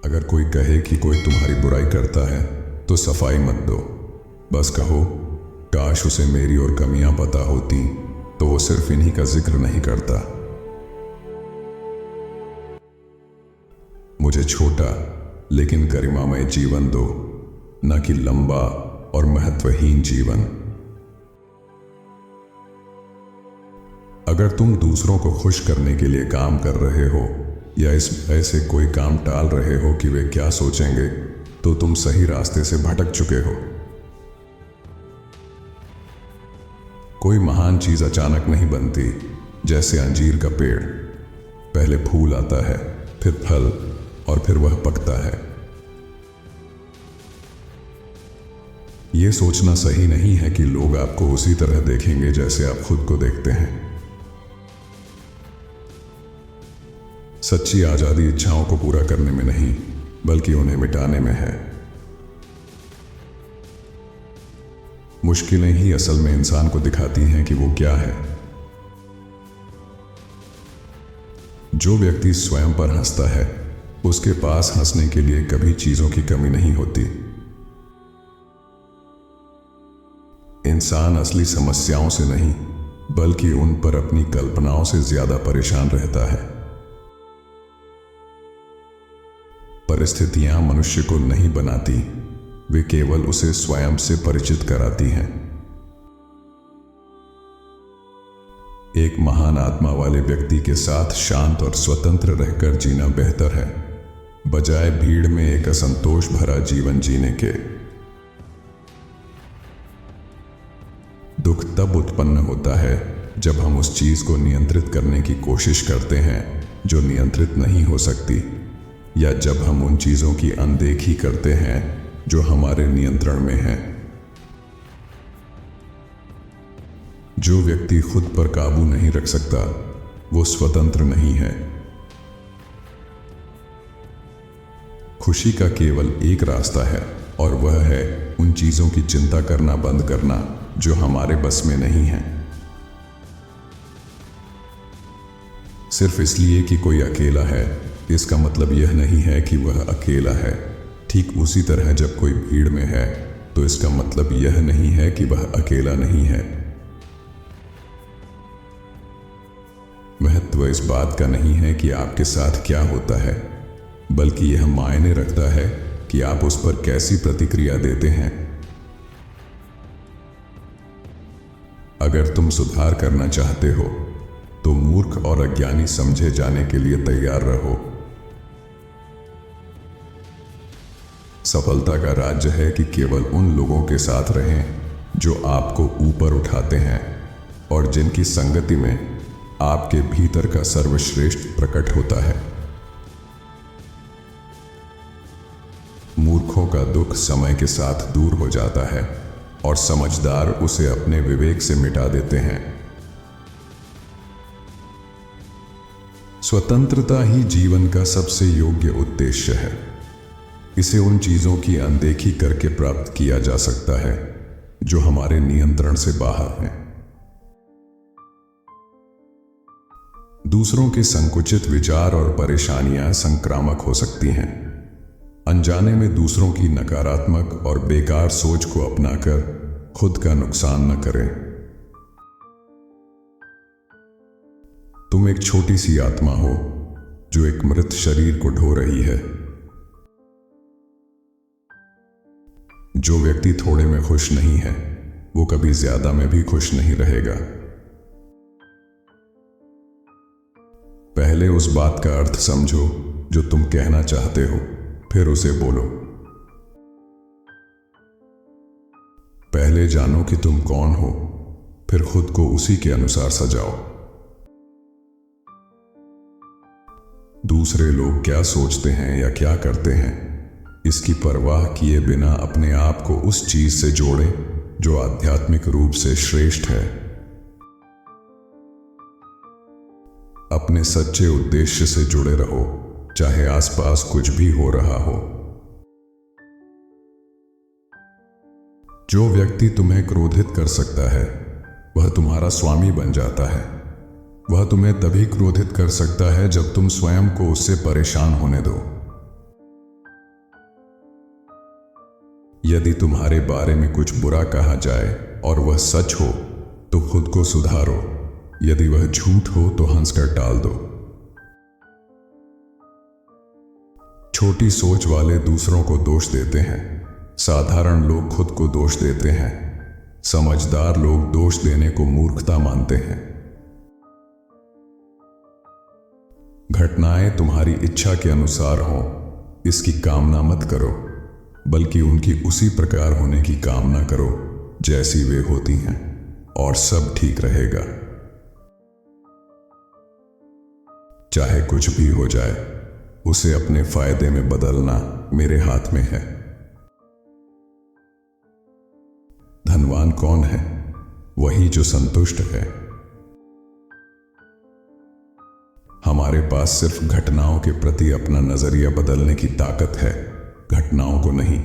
अगर कोई कहे कि कोई तुम्हारी बुराई करता है तो सफाई मत दो। बस कहो, काश उसे मेरी और कमियां पता होती तो वो सिर्फ इन्हीं का जिक्र नहीं करता। मुझे छोटा लेकिन गरिमामय जीवन दो, न कि लंबा और महत्वहीन जीवन। अगर तुम दूसरों को खुश करने के लिए काम कर रहे हो या इस भय से कोई काम टाल रहे हो कि वे क्या सोचेंगे, तो तुम सही रास्ते से भटक चुके हो। कोई महान चीज अचानक नहीं बनती। जैसे अंजीर का पेड़, पहले फूल आता है, फिर फल और फिर वह पकता है। यह सोचना सही नहीं है कि लोग आपको उसी तरह देखेंगे जैसे आप खुद को देखते हैं। सच्ची आजादी इच्छाओं को पूरा करने में नहीं, बल्कि उन्हें मिटाने में है। मुश्किलें ही असल में इंसान को दिखाती हैं कि वो क्या है। जो व्यक्ति स्वयं पर हंसता है, उसके पास हंसने के लिए कभी चीजों की कमी नहीं होती। इंसान असली समस्याओं से नहीं, बल्कि उन पर अपनी कल्पनाओं से ज्यादा परेशान रहता है। परिस्थितियां मनुष्य को नहीं बनाती, वे केवल उसे स्वयं से परिचित कराती हैं। एक महान आत्मा वाले व्यक्ति के साथ शांत और स्वतंत्र रहकर जीना बेहतर है, बजाय भीड़ में एक असंतोष भरा जीवन जीने के। दुख तब उत्पन्न होता है जब हम उस चीज को नियंत्रित करने की कोशिश करते हैं जो नियंत्रित नहीं हो सकती, या जब हम उन चीजों की अनदेखी करते हैं जो हमारे नियंत्रण में हैं। जो व्यक्ति खुद पर काबू नहीं रख सकता, वो स्वतंत्र नहीं है। खुशी का केवल एक रास्ता है, और वह है उन चीजों की चिंता करना बंद करना जो हमारे बस में नहीं है। सिर्फ इसलिए कि कोई अकेला है, इसका मतलब यह नहीं है कि वह अकेला है। ठीक उसी तरह जब कोई भीड़ में है, तो इसका मतलब यह नहीं है कि वह अकेला नहीं है। महत्व इस बात का नहीं है कि आपके साथ क्या होता है, बल्कि यह मायने रखता है कि आप उस पर कैसी प्रतिक्रिया देते हैं। अगर तुम सुधार करना चाहते हो, तो मूर्ख और अज्ञानी समझे जाने के लिए तैयार रहो। सफलता का राज्य है कि केवल उन लोगों के साथ रहें जो आपको ऊपर उठाते हैं और जिनकी संगति में आपके भीतर का सर्वश्रेष्ठ प्रकट होता है। मूर्खों का दुख समय के साथ दूर हो जाता है और समझदार उसे अपने विवेक से मिटा देते हैं। स्वतंत्रता ही जीवन का सबसे योग्य उद्देश्य है। इसे उन चीजों की अनदेखी करके प्राप्त किया जा सकता है जो हमारे नियंत्रण से बाहर हैं। दूसरों के संकुचित विचार और परेशानियां संक्रामक हो सकती हैं। अनजाने में दूसरों की नकारात्मक और बेकार सोच को अपनाकर खुद का नुकसान न करें। तुम एक छोटी सी आत्मा हो जो एक मृत शरीर को ढो रही है। जो व्यक्ति थोड़े में खुश नहीं है, वो कभी ज्यादा में भी खुश नहीं रहेगा। पहले उस बात का अर्थ समझो जो तुम कहना चाहते हो, फिर उसे बोलो। पहले जानो कि तुम कौन हो, फिर खुद को उसी के अनुसार सजाओ। दूसरे लोग क्या सोचते हैं या क्या करते हैं, इसकी परवाह किए बिना अपने आप को उस चीज से जोड़ें जो आध्यात्मिक रूप से श्रेष्ठ है। अपने सच्चे उद्देश्य से जुड़े रहो, चाहे आसपास कुछ भी हो रहा हो। जो व्यक्ति तुम्हें क्रोधित कर सकता है, वह तुम्हारा स्वामी बन जाता है। वह तुम्हें तभी क्रोधित कर सकता है जब तुम स्वयं को उससे परेशान होने दो। यदि तुम्हारे बारे में कुछ बुरा कहा जाए और वह सच हो तो खुद को सुधारो, यदि वह झूठ हो तो हंसकर टाल दो। छोटी सोच वाले दूसरों को दोष देते हैं, साधारण लोग खुद को दोष देते हैं। समझदार लोग दोष देने को मूर्खता मानते हैं। घटनाएं तुम्हारी इच्छा के अनुसार हों, इसकी कामना मत करो, बल्कि उनकी उसी प्रकार होने की कामना करो जैसी वे होती हैं, और सब ठीक रहेगा। चाहे कुछ भी हो जाए, उसे अपने फायदे में बदलना मेरे हाथ में है। धनवान कौन है? वही जो संतुष्ट है। हमारे पास सिर्फ घटनाओं के प्रति अपना नजरिया बदलने की ताकत है, घटनाओं को नहीं।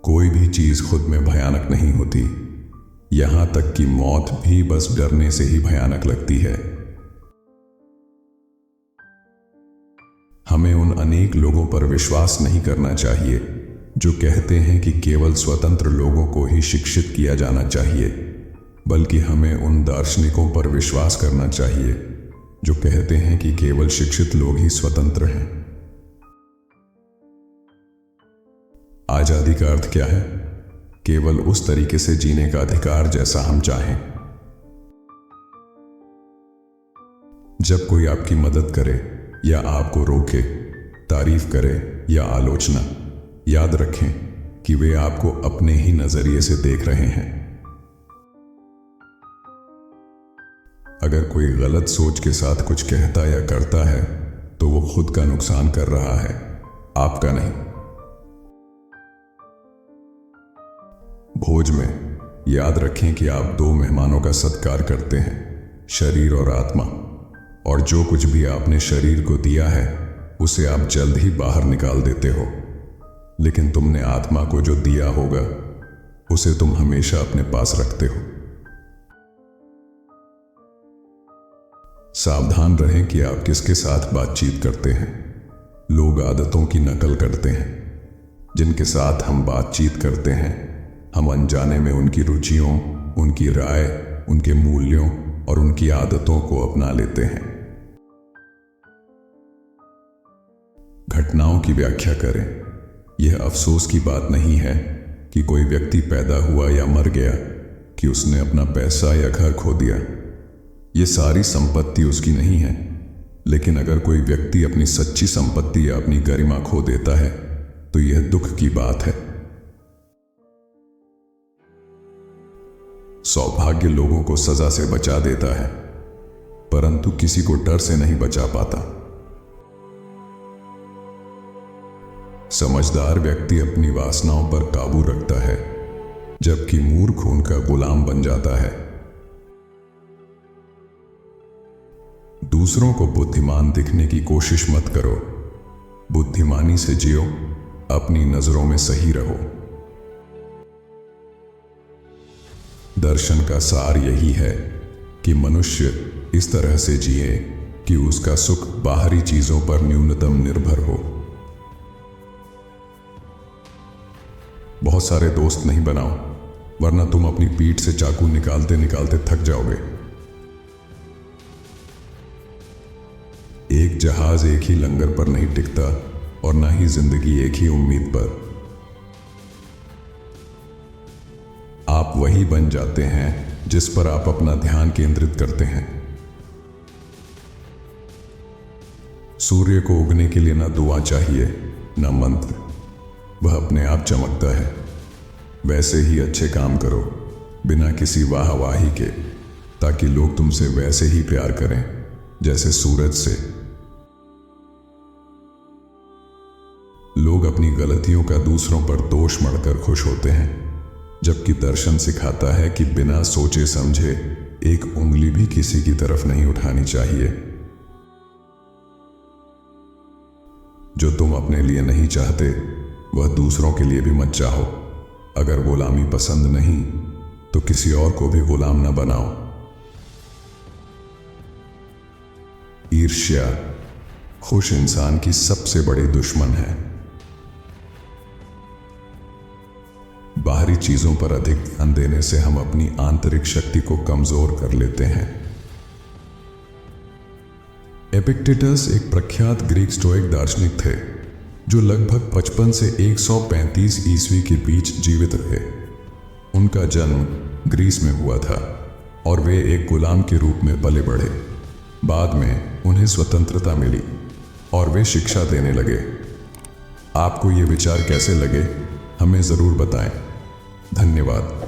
कोई भी चीज खुद में भयानक नहीं होती, यहां तक कि मौत भी बस डरने से ही भयानक लगती है। हमें उन अनेक लोगों पर विश्वास नहीं करना चाहिए जो कहते हैं कि केवल स्वतंत्र लोगों को ही शिक्षित किया जाना चाहिए, बल्कि हमें उन दार्शनिकों पर विश्वास करना चाहिए जो कहते हैं कि केवल शिक्षित लोग ही स्वतंत्र हैं। आजादी का अर्थ क्या है? केवल उस तरीके से जीने का अधिकार जैसा हम चाहें। जब कोई आपकी मदद करे या आपको रोके, तारीफ करे या आलोचना, याद रखें कि वे आपको अपने ही नजरिए से देख रहे हैं। अगर कोई गलत सोच के साथ कुछ कहता या करता है तो वो खुद का नुकसान कर रहा है, आपका नहीं। भोज में याद रखें कि आप दो मेहमानों का सत्कार करते हैं, शरीर और आत्मा, और जो कुछ भी आपने शरीर को दिया है उसे आप जल्द ही बाहर निकाल देते हो, लेकिन तुमने आत्मा को जो दिया होगा उसे तुम हमेशा अपने पास रखते हो। सावधान रहें कि आप किसके साथ बातचीत करते हैं। लोग आदतों की नकल करते हैं। जिनके साथ हम बातचीत करते हैं, हम अनजाने में उनकी रुचियों, उनकी राय, उनके मूल्यों और उनकी आदतों को अपना लेते हैं। घटनाओं की व्याख्या करें। यह अफसोस की बात नहीं है कि कोई व्यक्ति पैदा हुआ या मर गया, कि उसने अपना पैसा या घर खो दिया। यह सारी संपत्ति उसकी नहीं है, लेकिन अगर कोई व्यक्ति अपनी सच्ची संपत्ति या अपनी गरिमा खो देता है तो यह दुख की बात है। सौभाग्य लोगों को सजा से बचा देता है, परंतु किसी को डर से नहीं बचा पाता। समझदार व्यक्ति अपनी वासनाओं पर काबू रखता है, जबकि मूर्ख उनका गुलाम बन जाता है। दूसरों को बुद्धिमान दिखने की कोशिश मत करो, बुद्धिमानी से जियो, अपनी नजरों में सही रहो। दर्शन का सार यही है कि मनुष्य इस तरह से जिए कि उसका सुख बाहरी चीजों पर न्यूनतम निर्भर हो। बहुत सारे दोस्त नहीं बनाओ, वरना तुम अपनी पीठ से चाकू निकालते निकालते थक जाओगे। एक जहाज एक ही लंगर पर नहीं टिकता, और ना ही जिंदगी एक ही उम्मीद पर। आप वही बन जाते हैं जिस पर आप अपना ध्यान केंद्रित करते हैं। सूर्य को उगने के लिए ना दुआ चाहिए ना मंत्र, वह अपने आप चमकता है। वैसे ही अच्छे काम करो बिना किसी वाहवाही के, ताकि लोग तुमसे वैसे ही प्यार करें जैसे सूरज से। लोग अपनी गलतियों का दूसरों पर दोष मढ़कर खुश होते हैं, जबकि दर्शन सिखाता है कि बिना सोचे समझे एक उंगली भी किसी की तरफ नहीं उठानी चाहिए। जो तुम अपने लिए नहीं चाहते वह दूसरों के लिए भी मत चाहो। अगर गुलामी पसंद नहीं तो किसी और को भी गुलाम न बनाओ। ईर्ष्या खुश इंसान की सबसे बड़ी दुश्मन है। बाहरी चीजों पर अधिक ध्यान देने से हम अपनी आंतरिक शक्ति को कमजोर कर लेते हैं। एपिक्टेटस एक प्रख्यात ग्रीक स्टोइक दार्शनिक थे जो लगभग 55 से 135 ईस्वी के बीच जीवित रहे। उनका जन्म ग्रीस में हुआ था और वे एक गुलाम के रूप में पले बढ़े। बाद में उन्हें स्वतंत्रता मिली और वे शिक्षा देने लगे। आपको ये विचार कैसे लगे, हमें ज़रूर बताएं। धन्यवाद।